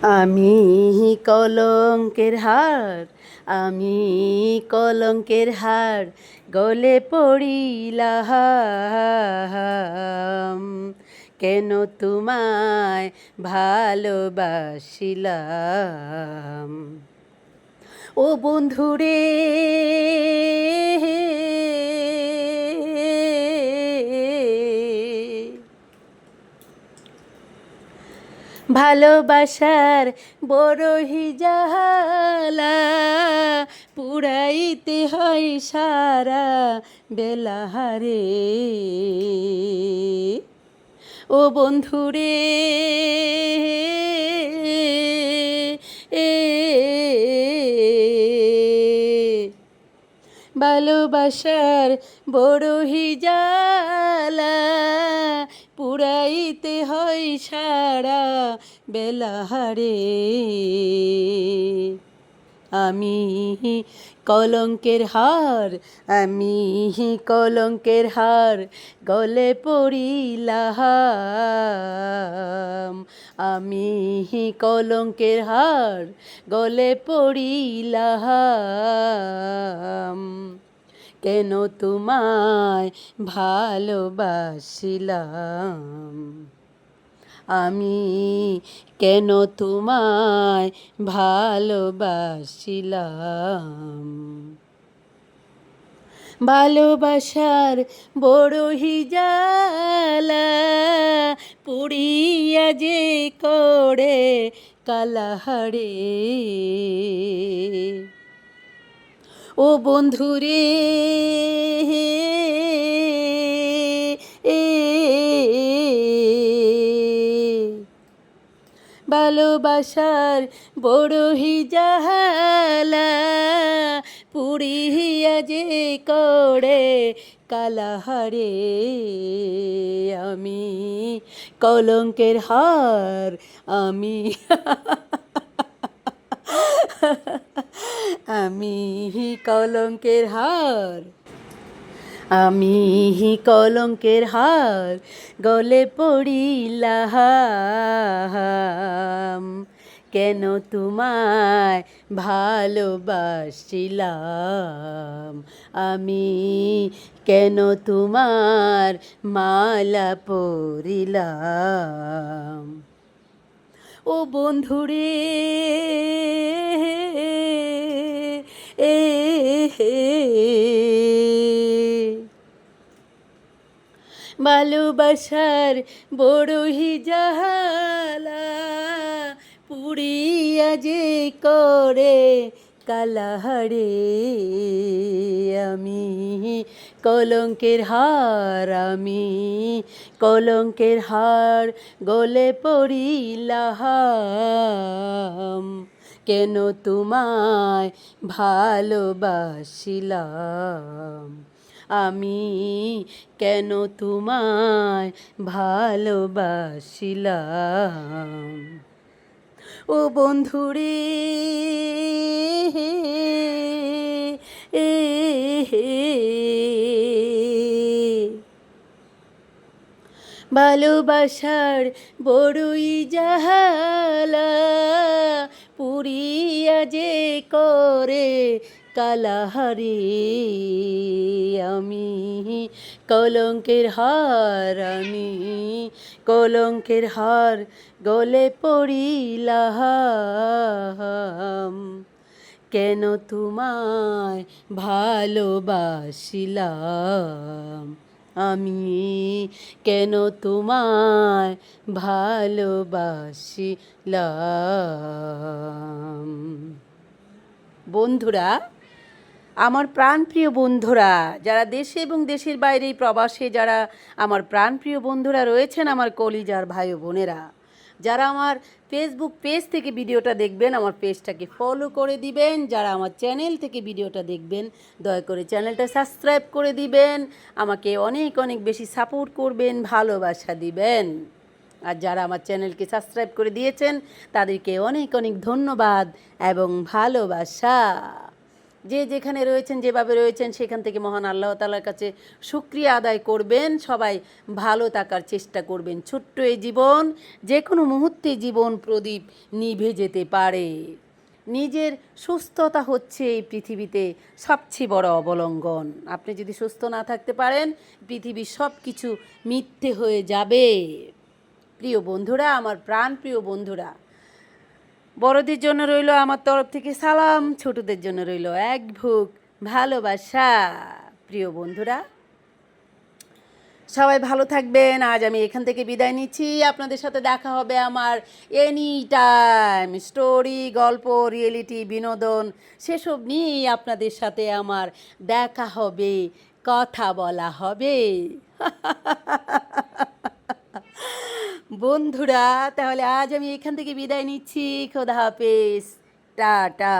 আমি কলঙ্কের হার, আমি কলঙ্কের হার, গলে পড়িলাম, কেন তোমায় ভালোবাসিলাম। ও বন্ধুরে, ভালোবাসার বড়হি জাহালা, পুরাইতে হয় সারা বেলাহারে। ও বন্ধুরে, ভালোবাসার বড়হি জালা, পুরাইতে হয় সারা বেলাহারে। আমি কলঙ্কের হার, আমি কলঙ্কের হার, গলে পড়িলাম। আমি কলঙ্কের হার, গলে পড়িলাম, কেন তোমায় ভালোবাসিলাম। আমি কেন তোমায় ভালোবাসিলাম। ভালোবাসার বড়হি জালা, পুড়িয়া যে করে কালাহারে। ও বন্ধুরে, ভালোবাসার বড়হি জাহালা, পুড়িয়া যে করে কালাহারে। আমি কলঙ্কের হার, আমি আমি কলঙ্কের হার, আমি কলঙ্কের হার, গলে পড়িলাম, কেন তোমায় ভালোবাসিলাম। আমি কেন তোমার মালা পরিলাম। ও বন্ধুরে, ভালোবাসার বড়হি জাহালা, পুড়িয়া যে করে কালাহারে। আমি কলঙ্কের হার, আমি কলঙ্কের হার, গলে পড়িলাম, কেন তোমায় ভালোবাসিলাম। আমি কেন তোমায় ভালোবাসিলাম। ও বন্ধুরে, ভালোবাসার বড়ই জাহালা, পুড়িয়া যে করে কালাহারে। আমি কলঙ্কের হার, আমি কলঙ্কের হার, গলে পড়িলাম, কেন তোমায় ভালোবাসিলাম। আমি কেন তোমায় ভালোবাসিলাম। বন্ধুরা, আমার প্রাণপ্রিয় বন্ধুরা, যারা দেশে এবং দেশের বাইরে প্রবাসে, যারা আমার প্রাণপ্রিয় বন্ধুরা রয়েছেন, আমার কলিজার ভাই ও বোনেরা, যারা আমার ফেসবুক পেজ থেকে ভিডিওটা দেখবেন, আমার পেজটাকে ফলো করে দিবেন। যারা আমার চ্যানেল থেকে ভিডিওটা দেখবেন, দয়া করে চ্যানেলটা সাবস্ক্রাইব করে দিবেন। আমাকে অনেক অনেক বেশি সাপোর্ট করবেন, ভালোবাসা দিবেন। আর যারা আমার চ্যানেলকে সাবস্ক্রাইব করে দিয়েছেন, তাদেরকে অনেক অনেক ধন্যবাদ এবং ভালোবাসা। যে যেখানে রয়েছেন, যেভাবে রয়েছেন, সেখান থেকে মহান আল্লাহ তাআলার কাছে শুকরিয়া আদায় করবেন। সবাই ভালো থাকার চেষ্টা করবেন। ছোট্ট এই জীবন, যে কোনো মুহূর্তে জীবন প্রদীপ নিভে যেতে পারে। নিজের সুস্থতা হচ্ছে এই পৃথিবীতে সবচেয়ে বড় অবলম্বন। আপনি যদি সুস্থ না থাকতে পারেন, পৃথিবীর সব কিছু মিথ্যে হয়ে যাবে। প্রিয় বন্ধুরা, আমার প্রাণপ্রিয় বন্ধুরা, বড়দের জন্য রইল আমার তরফ থেকে সালাম, ছোটদের জন্য রইল এক বুক ভালোবাসা। প্রিয় বন্ধুরা, সবাই ভালো থাকবেন। আজ আমি এখান থেকে বিদায় নিচ্ছি। আপনাদের সাথে দেখা হবে আমার এনি টাইম। স্টোরি, গল্প, রিয়েলিটি, বিনোদন, সেসব নিয়েই আপনাদের সাথে আমার দেখা হবে, কথা বলা হবে। বন্ধুরা, তাহলে আজ আমি এখান থেকে বিদায় নিচ্ছি। খোদা হাফেজ, টাটা।